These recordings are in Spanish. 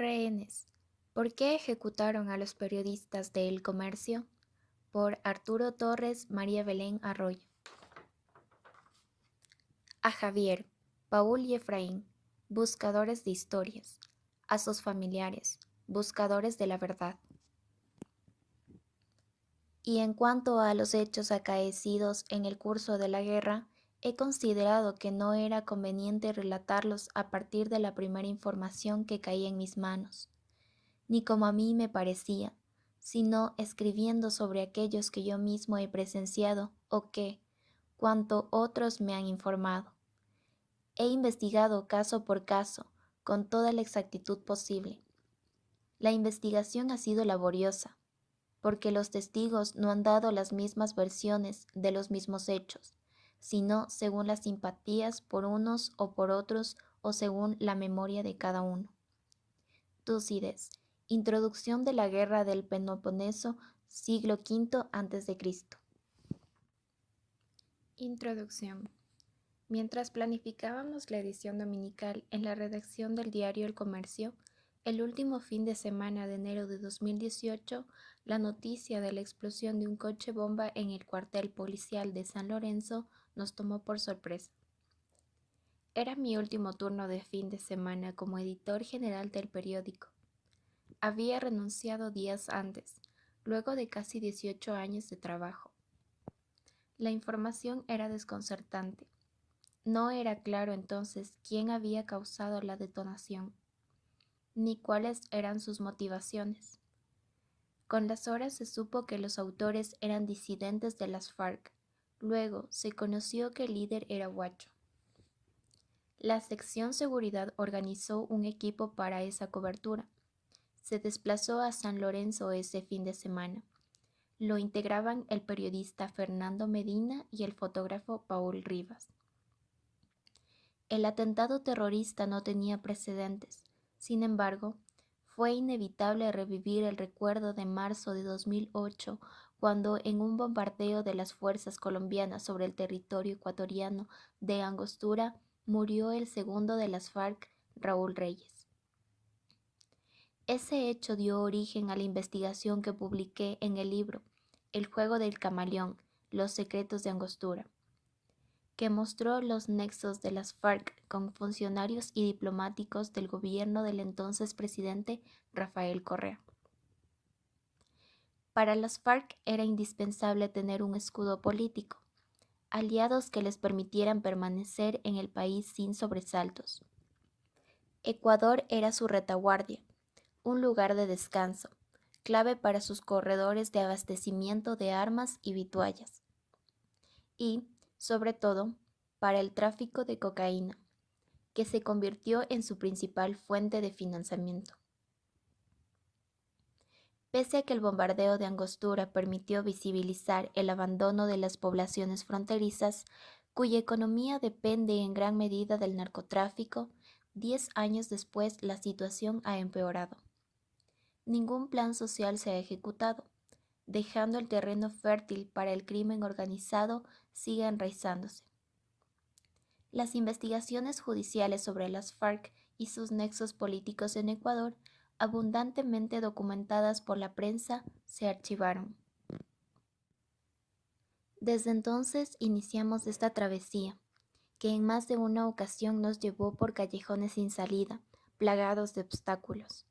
Rehenes. ¿Por qué ejecutaron a los periodistas de El Comercio? Por Arturo Torres, María Belén Arroyo. A Javier, Paul y Efraín, buscadores de historias. A sus familiares, buscadores de la verdad. Y en cuanto a los hechos acaecidos en el curso de la guerra, he considerado que no era conveniente relatarlos a partir de la primera información que caía en mis manos, ni como a mí me parecía, sino escribiendo sobre aquellos que yo mismo he presenciado o que, cuanto otros me han informado. He investigado caso por caso, con toda la exactitud posible. La investigación ha sido laboriosa, porque los testigos no han dado las mismas versiones de los mismos hechos, sino según las simpatías por unos o por otros o según la memoria de cada uno. Túcides, Introducción de la Guerra del Peloponeso, siglo V a.C. Introducción. Mientras planificábamos la edición dominical en la redacción del diario El Comercio, el último fin de semana de enero de 2018, la noticia de la explosión de un coche bomba en el cuartel policial de San Lorenzo nos tomó por sorpresa. Era mi último turno de fin de semana como editor general del periódico. Había renunciado días antes, luego de casi 18 años de trabajo. La información era desconcertante. No era claro entonces quién había causado la detonación, ni cuáles eran sus motivaciones. Con las horas se supo que los autores eran disidentes de las FARC. Luego se conoció que el líder era Huacho. La sección seguridad organizó un equipo para esa cobertura. Se desplazó a San Lorenzo ese fin de semana. Lo integraban el periodista Fernando Medina y el fotógrafo Paul Rivas. El atentado terrorista no tenía precedentes. Sin embargo, fue inevitable revivir el recuerdo de marzo de 2008, cuando en un bombardeo de las fuerzas colombianas sobre el territorio ecuatoriano de Angostura murió el segundo de las FARC, Raúl Reyes. Ese hecho dio origen a la investigación que publiqué en el libro El juego del camaleón, los secretos de Angostura, que mostró los nexos de las FARC con funcionarios y diplomáticos del gobierno del entonces presidente Rafael Correa. Para las FARC era indispensable tener un escudo político, aliados que les permitieran permanecer en el país sin sobresaltos. Ecuador era su retaguardia, un lugar de descanso, clave para sus corredores de abastecimiento de armas y vituallas, y, sobre todo, para el tráfico de cocaína, que se convirtió en su principal fuente de financiamiento. Pese a que el bombardeo de Angostura permitió visibilizar el abandono de las poblaciones fronterizas, cuya economía depende en gran medida del narcotráfico, 10 años después la situación ha empeorado. Ningún plan social se ha ejecutado, dejando el terreno fértil para el crimen organizado sigue enraizándose. Las investigaciones judiciales sobre las FARC y sus nexos políticos en Ecuador, abundantemente documentadas por la prensa, se archivaron. Desde entonces iniciamos esta travesía, que en más de una ocasión nos llevó por callejones sin salida, plagados de obstáculos.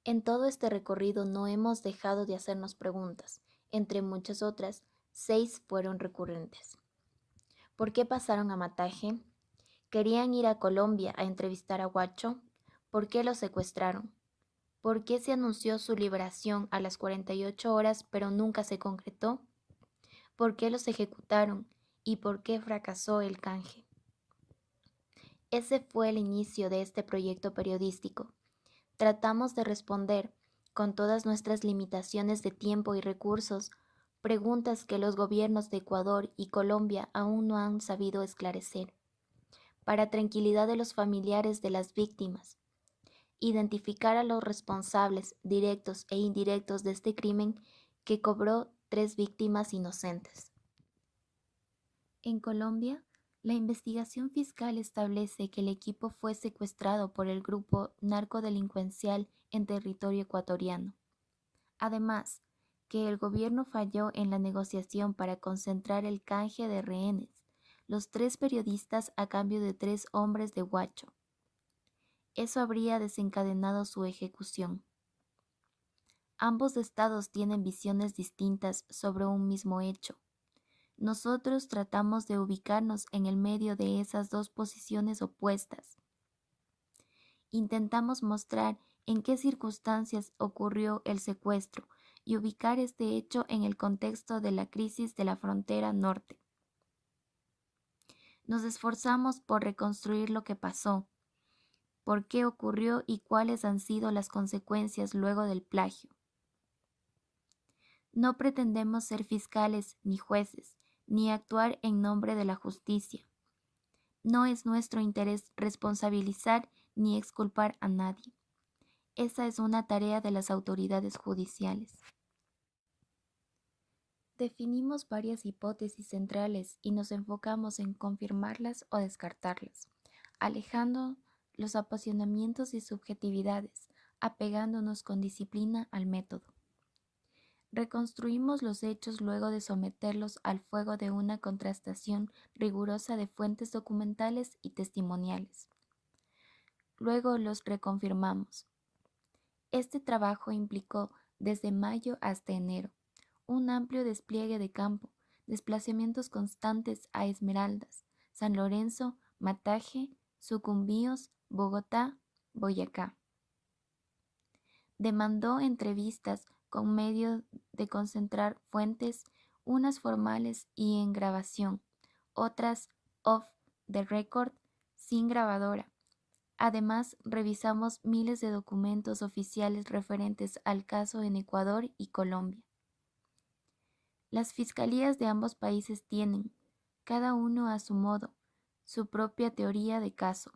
En todo este recorrido no hemos dejado de hacernos preguntas. Entre muchas otras, 6 fueron recurrentes. ¿Por qué pasaron a Mataje? ¿Querían ir a Colombia a entrevistar a Huacho? ¿Por qué lo secuestraron? ¿Por qué se anunció su liberación a las 48 horas pero nunca se concretó? ¿Por qué los ejecutaron? ¿Y por qué fracasó el canje? Ese fue el inicio de este proyecto periodístico. Tratamos de responder, con todas nuestras limitaciones de tiempo y recursos, preguntas que los gobiernos de Ecuador y Colombia aún no han sabido esclarecer, para tranquilidad de los familiares de las víctimas, identificar a los responsables directos e indirectos de este crimen que cobró 3 víctimas inocentes. En Colombia, La investigación fiscal establece que el equipo fue secuestrado por el grupo narcodelincuencial en territorio ecuatoriano. Además, que el gobierno falló en la negociación para concentrar el canje de rehenes, los 3 periodistas a cambio de 3 hombres de Huacho. Eso habría desencadenado su ejecución. Ambos estados tienen visiones distintas sobre un mismo hecho. Nosotros tratamos de ubicarnos en el medio de esas dos posiciones opuestas. Intentamos mostrar en qué circunstancias ocurrió el secuestro y ubicar este hecho en el contexto de la crisis de la frontera norte. Nos esforzamos por reconstruir lo que pasó, por qué ocurrió y cuáles han sido las consecuencias luego del plagio. No pretendemos ser fiscales ni jueces, ni actuar en nombre de la justicia. No es nuestro interés responsabilizar ni exculpar a nadie. Esa es una tarea de las autoridades judiciales. Definimos varias hipótesis centrales y nos enfocamos en confirmarlas o descartarlas, alejando los apasionamientos y subjetividades, apegándonos con disciplina al método. Reconstruimos los hechos luego de someterlos al fuego de una contrastación rigurosa de fuentes documentales y testimoniales. Luego los reconfirmamos. Este trabajo implicó, desde mayo hasta enero, un amplio despliegue de campo, desplazamientos constantes a Esmeraldas, San Lorenzo, Mataje, Sucumbíos, Bogotá, Boyacá. Demandó entrevistas con medio de concentrar fuentes, unas formales y en grabación, otras off the record, sin grabadora. Además, revisamos miles de documentos oficiales referentes al caso en Ecuador y Colombia. Las fiscalías de ambos países tienen, cada uno a su modo, su propia teoría de caso.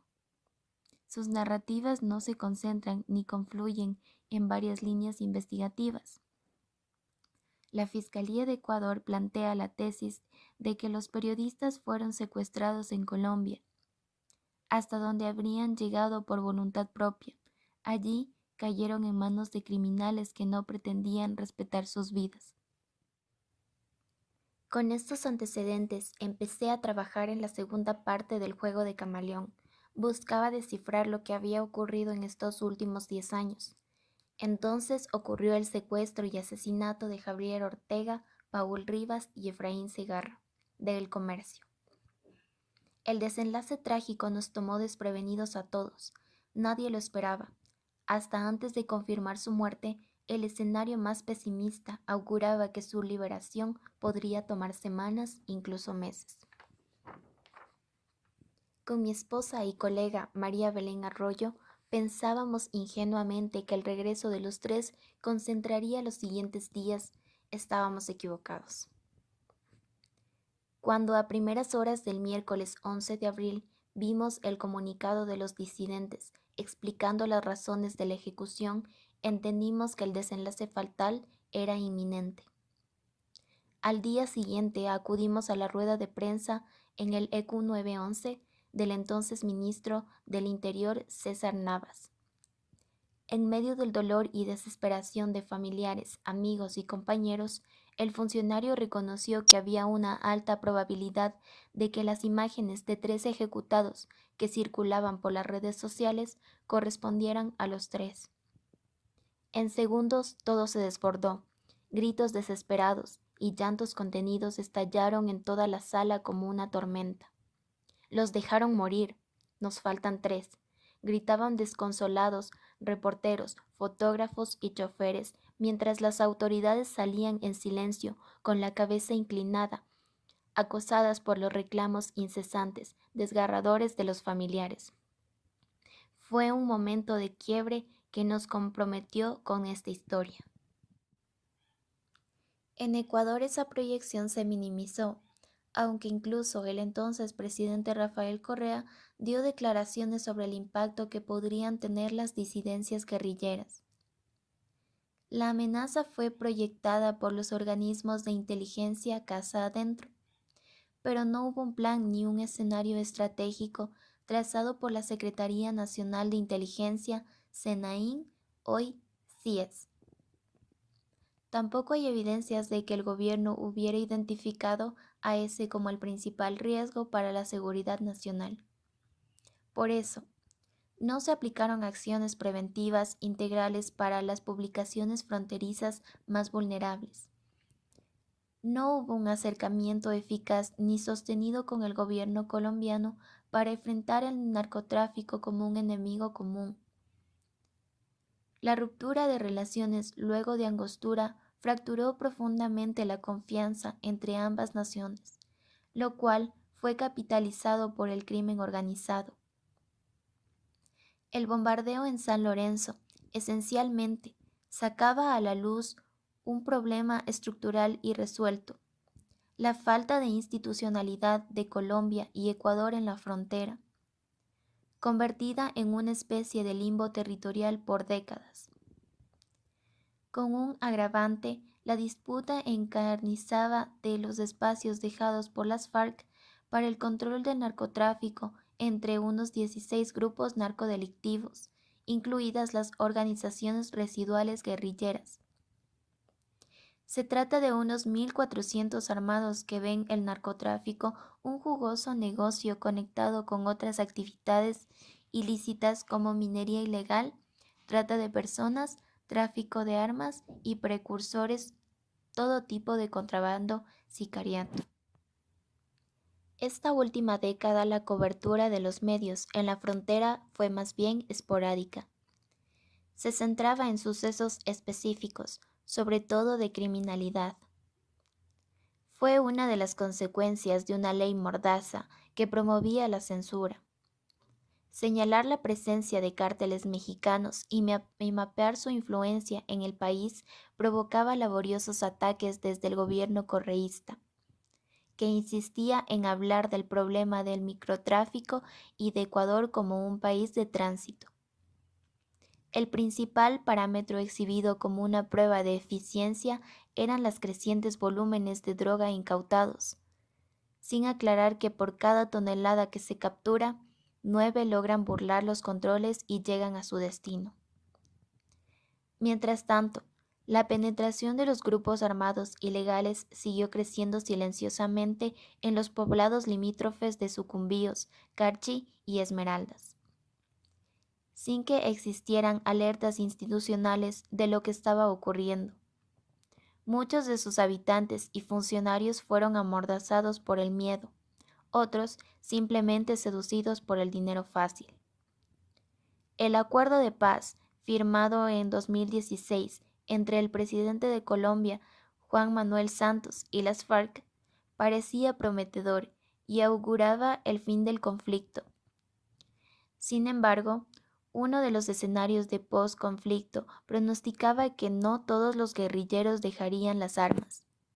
Sus narrativas no se concentran ni confluyen en varias líneas investigativas. La Fiscalía de Ecuador plantea la tesis de que los periodistas fueron secuestrados en Colombia, hasta donde habrían llegado por voluntad propia. Allí cayeron en manos de criminales que no pretendían respetar sus vidas. Con estos antecedentes empecé a trabajar en la segunda parte del juego de camaleón. Buscaba descifrar lo que había ocurrido en estos últimos 10 años. Entonces ocurrió el secuestro y asesinato de Javier Ortega, Paul Rivas y Efraín Segarra, de El Comercio. El desenlace trágico nos tomó desprevenidos a todos. Nadie lo esperaba. Hasta antes de confirmar su muerte, el escenario más pesimista auguraba que su liberación podría tomar semanas, incluso meses. Con mi esposa y colega María Belén Arroyo, pensábamos ingenuamente que el regreso de los 3 concentraría los siguientes días. Estábamos equivocados. Cuando a primeras horas del miércoles 11 de abril vimos el comunicado de los disidentes explicando las razones de la ejecución, entendimos que el desenlace fatal era inminente. Al día siguiente acudimos a la rueda de prensa en el EQ 911 del entonces ministro del Interior César Navas. En medio del dolor y desesperación de familiares, amigos y compañeros, el funcionario reconoció que había una alta probabilidad de que las imágenes de 3 ejecutados que circulaban por las redes sociales correspondieran a los 3. En segundos todo se desbordó. Gritos desesperados y llantos contenidos estallaron en toda la sala como una tormenta. Los dejaron morir. Nos faltan 3. Gritaban desconsolados reporteros, fotógrafos y choferes, mientras las autoridades salían en silencio, con la cabeza inclinada, acosadas por los reclamos incesantes, desgarradores de los familiares. Fue un momento de quiebre que nos comprometió con esta historia. En Ecuador esa proyección se minimizó, aunque incluso el entonces presidente Rafael Correa dio declaraciones sobre el impacto que podrían tener las disidencias guerrilleras. La amenaza fue proyectada por los organismos de inteligencia casa adentro, pero no hubo un plan ni un escenario estratégico trazado por la Secretaría Nacional de Inteligencia, SENAIN, hoy CIES. Tampoco hay evidencias de que el gobierno hubiera identificado a ese como el principal riesgo para la seguridad nacional. Por eso, no se aplicaron acciones preventivas integrales para las poblaciones fronterizas más vulnerables. No hubo un acercamiento eficaz ni sostenido con el gobierno colombiano para enfrentar el narcotráfico como un enemigo común. La ruptura de relaciones luego de Angostura fracturó profundamente la confianza entre ambas naciones, lo cual fue capitalizado por el crimen organizado. El bombardeo en San Lorenzo, esencialmente, sacaba a la luz un problema estructural irresuelto: la falta de institucionalidad de Colombia y Ecuador en la frontera, convertida en una especie de limbo territorial por décadas. Con un agravante, la disputa encarnizada de los espacios dejados por las FARC para el control del narcotráfico entre unos 16 grupos narcodelictivos, incluidas las organizaciones residuales guerrilleras. Se trata de unos 1.400 armados que ven el narcotráfico un jugoso negocio conectado con otras actividades ilícitas como minería ilegal, trata de personas, tráfico de armas y precursores, todo tipo de contrabando sicariato. Esta última década la cobertura de los medios en la frontera fue más bien esporádica. Se centraba en sucesos específicos, sobre todo de criminalidad. Fue una de las consecuencias de una ley mordaza que promovía la censura. Señalar la presencia de cárteles mexicanos y mapear su influencia en el país provocaba laboriosos ataques desde el gobierno correísta, que insistía en hablar del problema del microtráfico y de Ecuador como un país de tránsito. El principal parámetro exhibido como una prueba de eficiencia eran los crecientes volúmenes de droga incautados, sin aclarar que por cada tonelada que se captura, 9 logran burlar los controles y llegan a su destino. Mientras tanto, la penetración de los grupos armados ilegales siguió creciendo silenciosamente en los poblados limítrofes de Sucumbíos, Carchi y Esmeraldas, sin que existieran alertas institucionales de lo que estaba ocurriendo. Muchos de sus habitantes y funcionarios fueron amordazados por el miedo, otros simplemente seducidos por el dinero fácil. El acuerdo de paz, firmado en 2016 entre el presidente de Colombia, Juan Manuel Santos, y las FARC, parecía prometedor y auguraba el fin del conflicto. Sin embargo, uno de los escenarios de post-conflicto pronosticaba que no todos los guerrilleros dejarían las armas.